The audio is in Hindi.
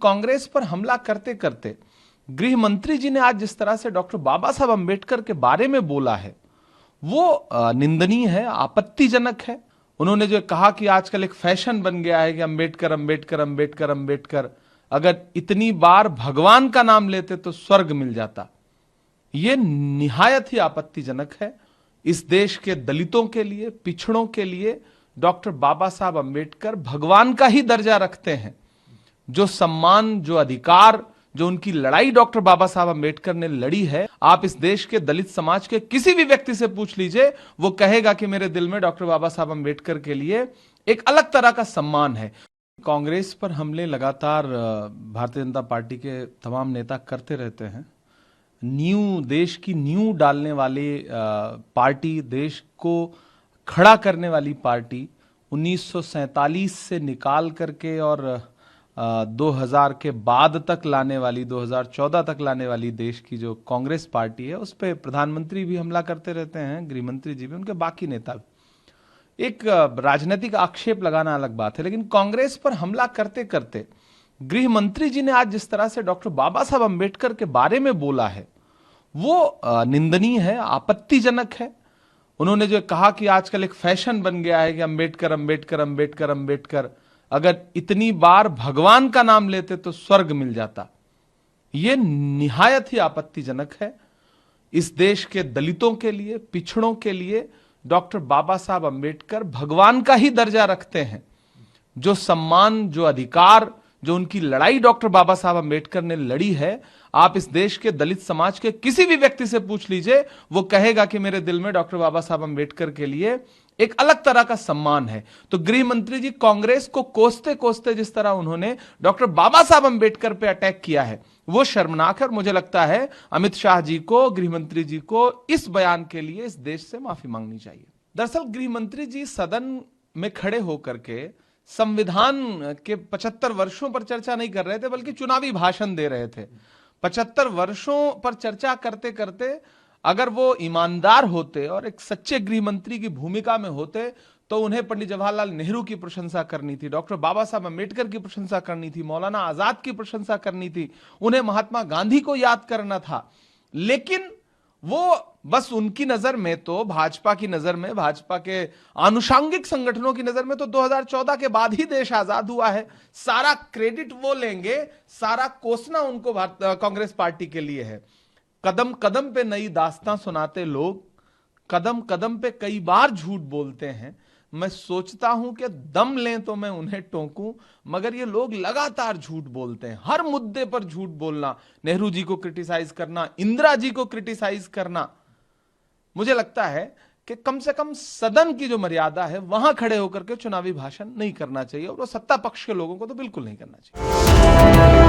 कांग्रेस पर हमला करते करते गृह मंत्री जी ने आज जिस तरह से डॉक्टर बाबा साहब अंबेडकर के बारे में बोला है वो निंदनीय है, आपत्तिजनक है। उन्होंने जो कहा कि आजकल एक फैशन बन गया है कि अंबेडकर अंबेडकर अंबेडकर अंबेडकर, अगर इतनी बार भगवान का नाम लेते तो स्वर्ग मिल जाता, ये निहायत ही आपत्तिजनक है। इस देश के दलितों के लिए, पिछड़ों के लिए डॉक्टर बाबा साहब अंबेडकर भगवान का ही दर्जा रखते हैं। जो सम्मान, जो अधिकार, जो उनकी लड़ाई डॉक्टर बाबा साहब अंबेडकर ने लड़ी है, आप इस देश के दलित समाज के किसी भी व्यक्ति से पूछ लीजिए, वो कहेगा कि मेरे दिल में डॉक्टर बाबा साहब अंबेडकर के लिए एक अलग तरह का सम्मान है। कांग्रेस पर हमले लगातार भारतीय जनता पार्टी के तमाम नेता करते रहते हैं। देश की नींव डालने वाली पार्टी, देश को खड़ा करने वाली पार्टी 1947 से निकाल करके और 2000 के बाद तक लाने वाली, 2014 तक लाने वाली देश की जो कांग्रेस पार्टी है, उस पर प्रधानमंत्री भी हमला करते रहते हैं, गृह मंत्री जी भी, उनके बाकी नेता भी। एक राजनीतिक आक्षेप लगाना अलग बात है, लेकिन कांग्रेस पर हमला करते करते गृह मंत्री जी ने आज जिस तरह से डॉक्टर बाबा साहब अंबेडकर के बारे में बोला है वो निंदनीय है, आपत्तिजनक है। उन्होंने जो कहा कि आजकल एक फैशन बन गया है कि अंबेडकर अंबेडकर अंबेडकर अंबेडकर, अगर इतनी बार भगवान का नाम लेते तो स्वर्ग मिल जाता, यह निहायत ही आपत्तिजनक है। इस देश के दलितों के लिए, पिछड़ों के लिए डॉक्टर बाबा साहब अंबेडकर भगवान का ही दर्जा रखते हैं। जो सम्मान, जो अधिकार, जो उनकी लड़ाई डॉक्टर बाबा साहब अंबेडकर ने लड़ी है, आप इस देश के दलित समाज के किसी भी व्यक्ति से पूछ लीजिए, वो कहेगा कि मेरे दिल में डॉक्टर बाबा साहब अंबेडकर के लिए एक अलग तरह का सम्मान है। तो गृह मंत्री जी कांग्रेस को कोसते कोसते जिस तरह उन्होंने डॉक्टर बाबा साहब अंबेडकर पे अटैक किया है, वो शर्मनाक है। और मुझे लगता है अमित शाह जी को, गृह मंत्री जी को इस बयान के लिए इस देश से माफी मांगनी चाहिए। दरअसल गृह मंत्री जी सदन में खड़े होकर के संविधान के 75 वर्षों पर चर्चा नहीं कर रहे थे, बल्कि चुनावी भाषण दे रहे थे। 75 वर्षों पर चर्चा करते करते अगर वो ईमानदार होते और एक सच्चे गृह मंत्री की भूमिका में होते तो उन्हें पंडित जवाहरलाल नेहरू की प्रशंसा करनी थी, डॉक्टर बाबा साहब अंबेडकर की प्रशंसा करनी थी, मौलाना आजाद की प्रशंसा करनी थी, उन्हें महात्मा गांधी को याद करना था। लेकिन वो बस उनकी नजर में तो, भाजपा की नजर में, भाजपा के आनुषंगिक संगठनों की नजर में तो 2014 के बाद ही देश आजाद हुआ है। सारा क्रेडिट वो लेंगे, सारा कोसना उनको कांग्रेस पार्टी के लिए है। कदम कदम पे नई दास्तां सुनाते लोग, कदम कदम पे कई बार झूठ बोलते हैं। मैं सोचता हूं कि दम लें तो मैं उन्हें टोकूं, मगर ये लोग लगातार झूठ बोलते हैं। हर मुद्दे पर झूठ बोलना, नेहरू जी को क्रिटिसाइज करना, इंदिरा जी को क्रिटिसाइज करना। मुझे लगता है कि कम से कम सदन की जो मर्यादा है वहां खड़े होकर के चुनावी भाषण नहीं करना चाहिए, और वो सत्ता पक्ष के लोगों को तो बिल्कुल नहीं करना चाहिए।